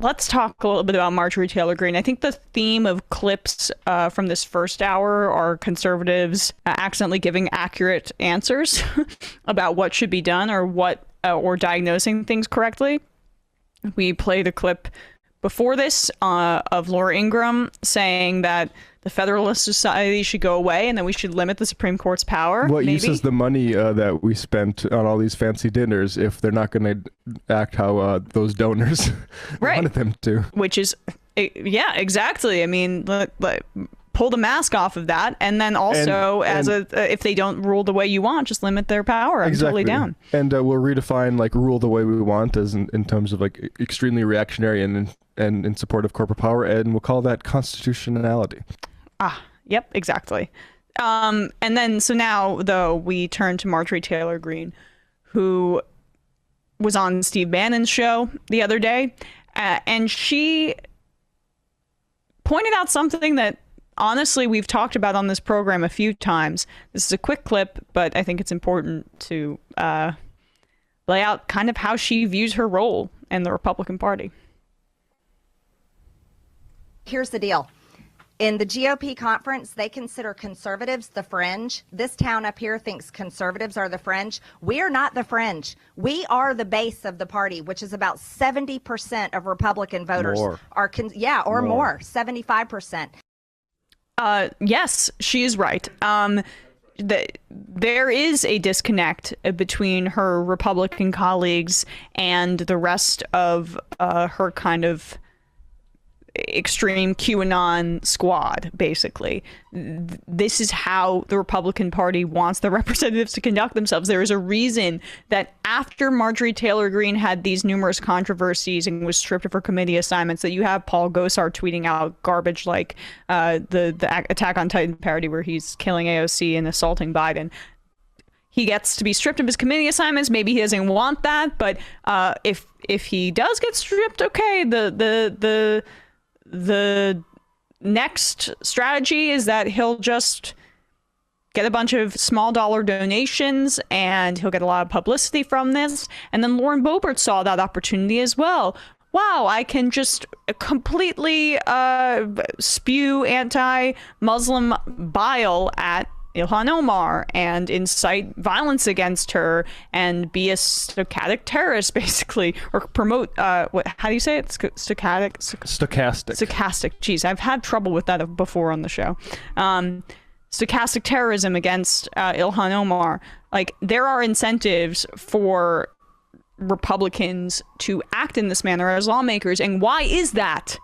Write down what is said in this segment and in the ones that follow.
let's talk a little bit about Marjorie Taylor Greene. I think the theme of clips from this first hour are conservatives accidentally giving accurate answers about what should be done or diagnosing things correctly. We played a clip before this of Laura Ingraham saying that the Federalist Society should go away and that we should limit the Supreme Court's power. What use is the money that we spent on all these fancy dinners if they're not going to act how those donors wanted them to? Which is, yeah, exactly. I mean, pull the mask off of that, and then also if they don't rule the way you want, just limit their power. I'm totally down. And we'll redefine like rule the way we want as in terms of like extremely reactionary and in support of corporate power, and we'll call that constitutionality. Yep, exactly. And then so now though we turn to Marjorie Taylor Greene, who was on Steve Bannon's show the other day, and she pointed out something that honestly we've talked about on this program a few times. This is a quick clip, but I think it's important to lay out kind of how she views her role in the Republican Party. Here's the deal. In the GOP conference, they consider conservatives the fringe. This town up here thinks conservatives are the fringe. We are not the fringe. We are the base of the party, which is about 70% of Republican voters. More. More, 75%. Yes, she is right. There is a disconnect between her Republican colleagues and the rest of her kind of extreme QAnon squad, basically. This is how the Republican Party wants their representatives to conduct themselves. There is a reason that after Marjorie Taylor Greene had these numerous controversies and was stripped of her committee assignments, that you have Paul Gosar tweeting out garbage like the Attack on Titan parody where he's killing AOC and assaulting Biden. He gets to be stripped of his committee assignments. Maybe he doesn't want that, but if he does get stripped, okay, the next strategy is that he'll just get a bunch of small dollar donations and he'll get a lot of publicity from this. And then Lauren Boebert saw that opportunity as well. Wow, I can just completely spew anti-Muslim bile at Ilhan Omar and incite violence against her and be a stochastic terrorist, basically, or promote how do you say it? Stochastic. Jeez, I've had trouble with that before on the show. Stochastic terrorism against Ilhan Omar. Like, there are incentives for Republicans to act in this manner as lawmakers, and why is that?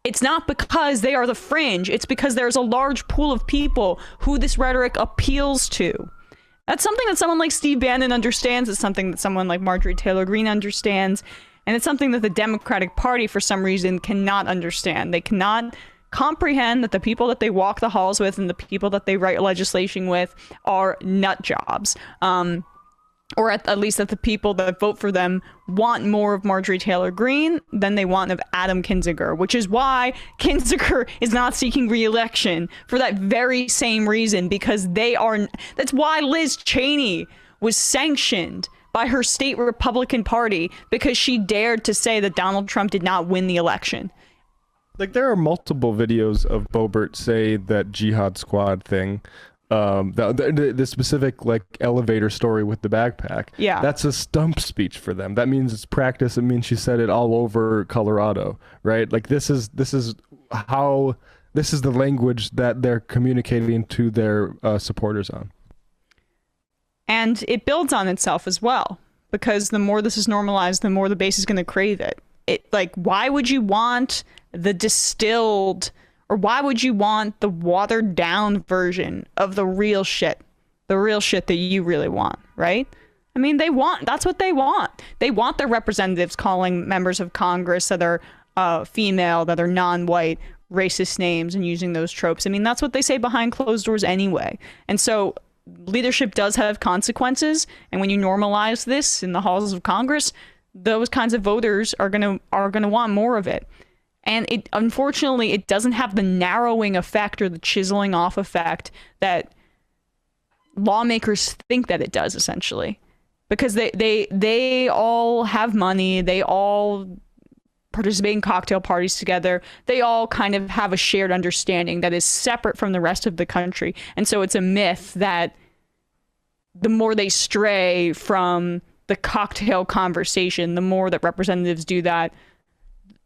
It's not because they are the fringe. It's because there's a large pool of people who this rhetoric appeals to. That's something that someone like Steve Bannon understands. It's something that someone like Marjorie Taylor Greene understands. And it's something that the Democratic Party, for some reason, cannot understand. They cannot comprehend that the people that they walk the halls with and the people that they write legislation with are nut jobs. Or at least that the people that vote for them want more of Marjorie Taylor Greene than they want of Adam Kinzinger, which is why Kinzinger is not seeking re-election for that very same reason, because that's why Liz Cheney was sanctioned by her state Republican Party, because she dared to say that Donald Trump did not win the election. Like, there are multiple videos of Boebert say that Jihad Squad thing. The specific like elevator story with the backpack. Yeah, that's a stump speech for them. That means it's practice. It means she said it all over Colorado, right? Like, this is the language that they're communicating to their supporters on. And it builds on itself as well, because the more this is normalized, the more the base is going to crave it. Like, why would you want the distilled, or why would you want the watered down version of the real shit that you really want, right? I mean, that's what they want. They want their representatives calling members of Congress that are female, that are non-white, racist names, and using those tropes. I mean, that's what they say behind closed doors anyway. And so leadership does have consequences. And when you normalize this in the halls of Congress, those kinds of voters are gonna want more of it. And unfortunately, it doesn't have the narrowing effect or the chiseling off effect that lawmakers think that it does, essentially. Because they all have money, they all participate in cocktail parties together. They all kind of have a shared understanding that is separate from the rest of the country. And so it's a myth that the more they stray from the cocktail conversation, the more that representatives do that,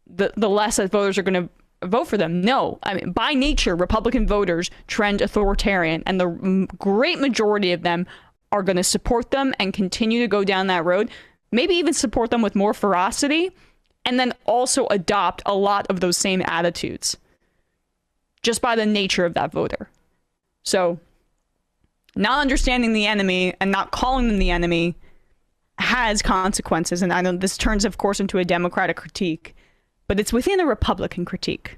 the less that voters are going to vote for them. No, I mean, by nature, Republican voters trend authoritarian, and the great majority of them are going to support them and continue to go down that road, maybe even support them with more ferocity, and then also adopt a lot of those same attitudes just by the nature of that voter. So not understanding the enemy and not calling them the enemy has consequences. And I know this turns, of course, into a Democratic critique, but it's within a Republican critique.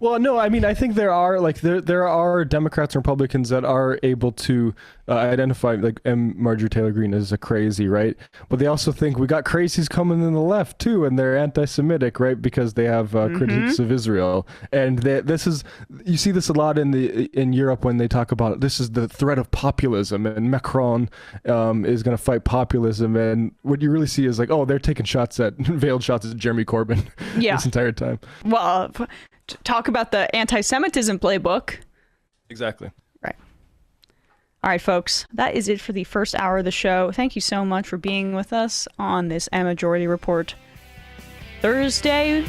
Well, no, I mean, I think there are Democrats and Republicans that are able to identify Marjorie Taylor Greene as a crazy, right? But they also think we got crazies coming in the left too, and they're anti-Semitic, right? Because they have critiques of Israel, and you see this a lot in Europe when they talk about this is the threat of populism, and Macron is going to fight populism, and what you really see is like, oh, they're taking veiled shots at Jeremy Corbyn this entire time. Well. Talk about the anti-Semitism playbook. Exactly. Right. All right, folks. That is it for the first hour of the show. Thank you so much for being with us on this A Majority Report Thursday.